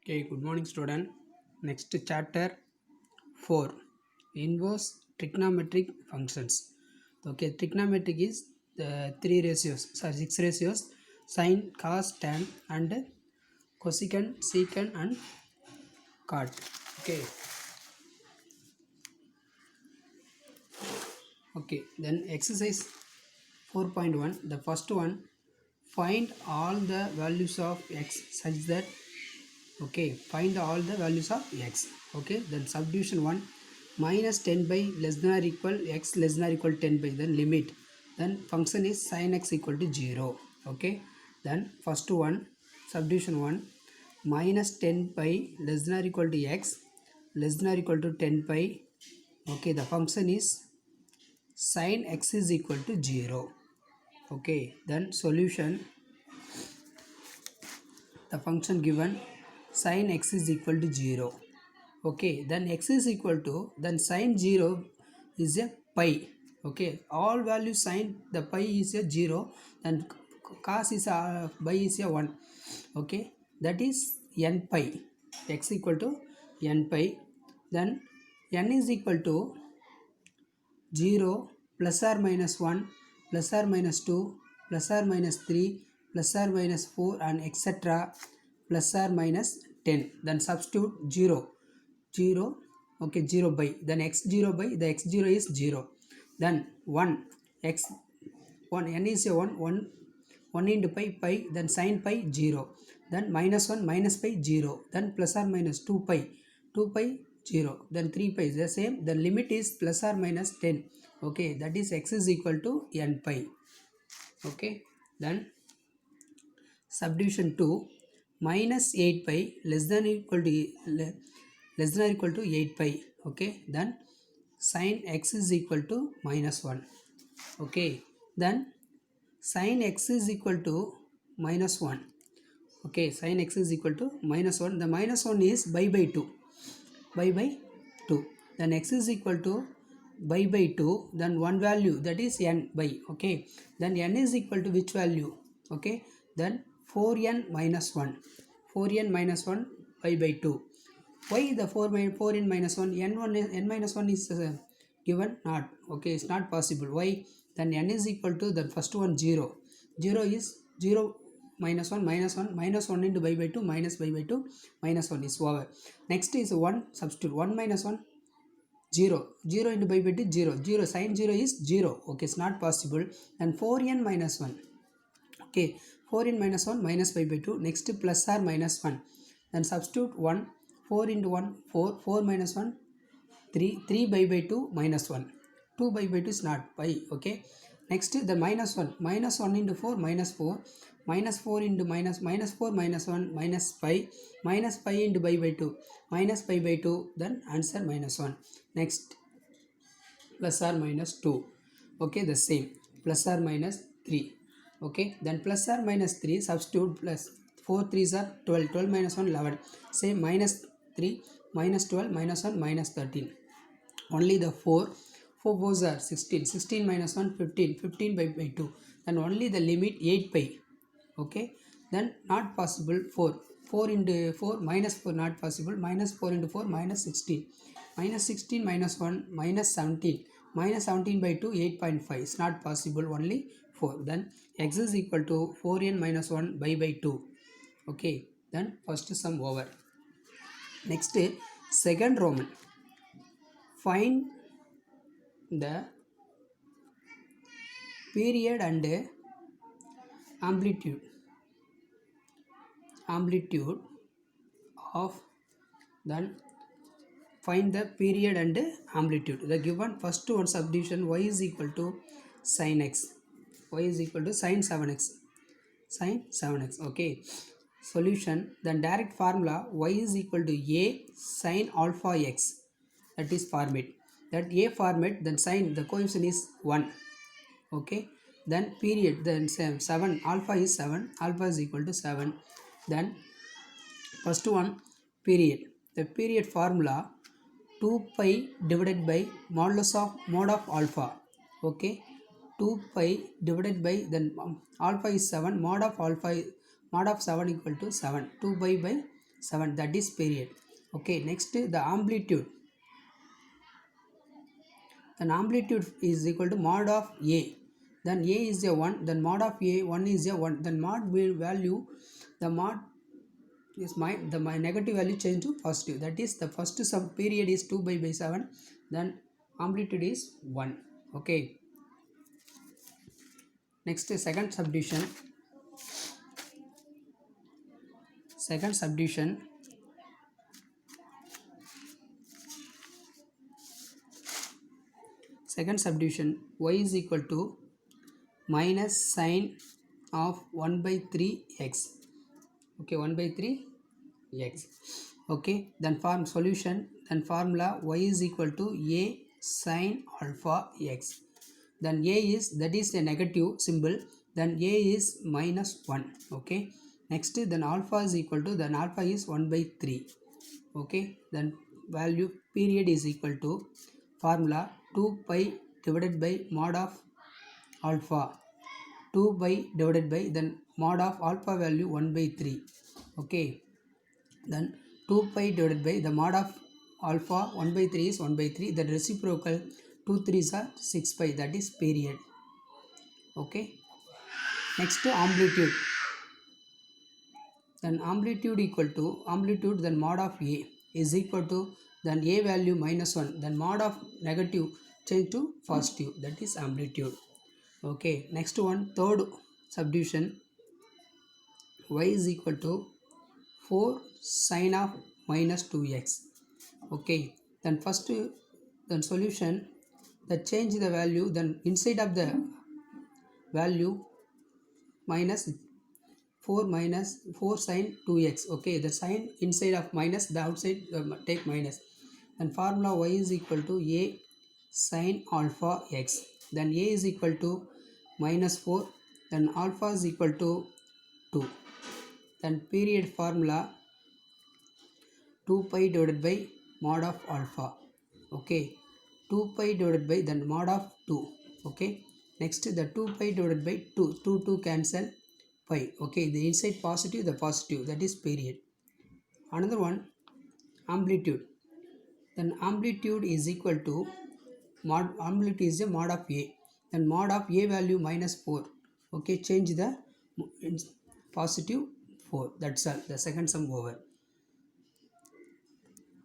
Okay, good morning, student. Next chapter 4, inverse trigonometric functions. Okay, trigonometric is the six ratios: sine, cos, tan, and cosecant, secant, and cot. Okay, then exercise 4.1. The first one, find all the values of x such that find all the values of x. Then subdivision 1, minus 10 by less than or equal x less than or equal 10 by, then limit, then function is sin x equal to 0. Then first one, subdivision 1, minus 10 by less than or equal to x less than or equal to 10 by. The function is sin x is equal to 0. Then solution, the function given sin x is equal to 0. Then x is equal to, then sin 0 is a pi. All values sin the pi is a 0, then cos is a pi is a 1. That is n pi, x equal to n pi. Then n is equal to 0 plus or minus 1 plus or minus 2 plus or minus 3 plus or minus 4 and etc plus or minus 10. Then substitute 0 0 by, then x0 by, the x0 is 0. Then 1 x 1 n is a 1 into pi, then sin pi 0, then minus 1 minus pi 0, then plus or minus 2 pi 0, then 3 pi is the same. The limit is plus or minus 10. That is x is equal to n pi. Then subdivision 2, minus 8 pi less than or equal to 8 pi. Then sin x is equal to minus 1. Then sin x is equal to minus 1. Sin x is equal to minus 1. The minus 1 is by 2. Then x is equal to by 2. Then one value, that is n by. Then n is equal to which value? Then 4n minus 1. 4n minus 1 by 2. Why the 4n minus 1? n minus 1 is given not. It's not possible. Why? Then n is equal to the first one 0. 0 is 0 minus 1 minus 1 into by 2 minus by 2 minus 1 is over. Next is 1, substitute 1 minus 1 0 into by 2 0 sin 0 is 0. It's not possible. Then 4n minus 1. 4n minus 1 minus by 2. Next plus or minus 1. Then substitute 1, 4 into 1 4 minus 1 3 by 2 minus 1, 2 by 2 is not pi. Next the minus 1 into 4 minus 4, minus 4 into minus 4 minus 1 minus pi into by 2 minus pi by 2, then answer minus 1. Next plus or minus 2. The same, plus or minus 3. Then plus or minus 3, substitute plus 4 3s are 12, 12 minus 1 11, same minus 3 minus 12 minus 1 minus 13. Only the 4 4s are 16, 16 minus 1 15, 15 by 2. Then only the limit 8 pi. Then not possible 4 into 4 minus 4 not possible, minus 4 into 4 minus 16, minus 16 minus 1 minus 17, minus 17 by 2 8.5 is not possible, only 4. Then x is equal to 4n minus 1 by 2. Then first sum over. Next second Roman, find the period and amplitude of, then find the period and amplitude. The given first one subdivision, y is equal to sin x, y is equal to sin 7x, Solution, then direct formula, y is equal to a sin alpha x, that is format. That a format, then sin, the coefficient is 1. Then period, then 7, alpha is 7, alpha is equal to 7. Then first one period, the period formula 2 pi divided by modulus of mod of alpha. 2 pi divided by, then alpha is 7, mod of 7 equal to 7, 2 pi by 7, that is period. Okay, next the amplitude. Then amplitude is equal to mod of a, then a is a 1, then mod of a 1 is a 1, then mod value, the mod is my negative value change to positive, that is the first sub period is 2 by 7, then amplitude is 1. Okay, next second subdivision. Second subdivision, y is equal to minus sine of 1 by 3 x. Okay, 1 by 3 x. Okay, then form solution, then formula y is equal to a sine alpha x. Then a is, that is a negative symbol, then a is minus 1. Okay, next then alpha is equal to, then alpha is 1 by 3. Okay, then value period is equal to formula 2 pi divided by mod of alpha, 2 by divided by then mod of alpha value 1 by 3. Okay, then 2 pi divided by the mod of alpha 1 by 3 is 1 by 3, the reciprocal 2 3s are 6 pi, that is period. Okay, next amplitude. Then amplitude equal to amplitude, then mod of a is equal to, then a value minus 1, then mod of negative change to positive, that is amplitude. Okay, next one, third subdivision, y is equal to 4 sine of minus 2x. Okay, then first, then solution, that change the value, then inside of the value minus 4 sine 2x. Okay, the sign inside of minus, the outside take minus, then formula y is equal to a sine alpha x, then a is equal to minus 4, then alpha is equal to 2, then period formula 2 pi divided by mod of alpha. Okay, 2 pi divided by then mod of 2. Okay, next the 2 pi divided by 2 cancel pi. Okay, the inside positive, the positive, that is period. Another one, amplitude. Then amplitude is equal to mod, amplitude is a mod of a, then mod of a value minus 4. Okay, change the positive 4, that's all, the second sum over.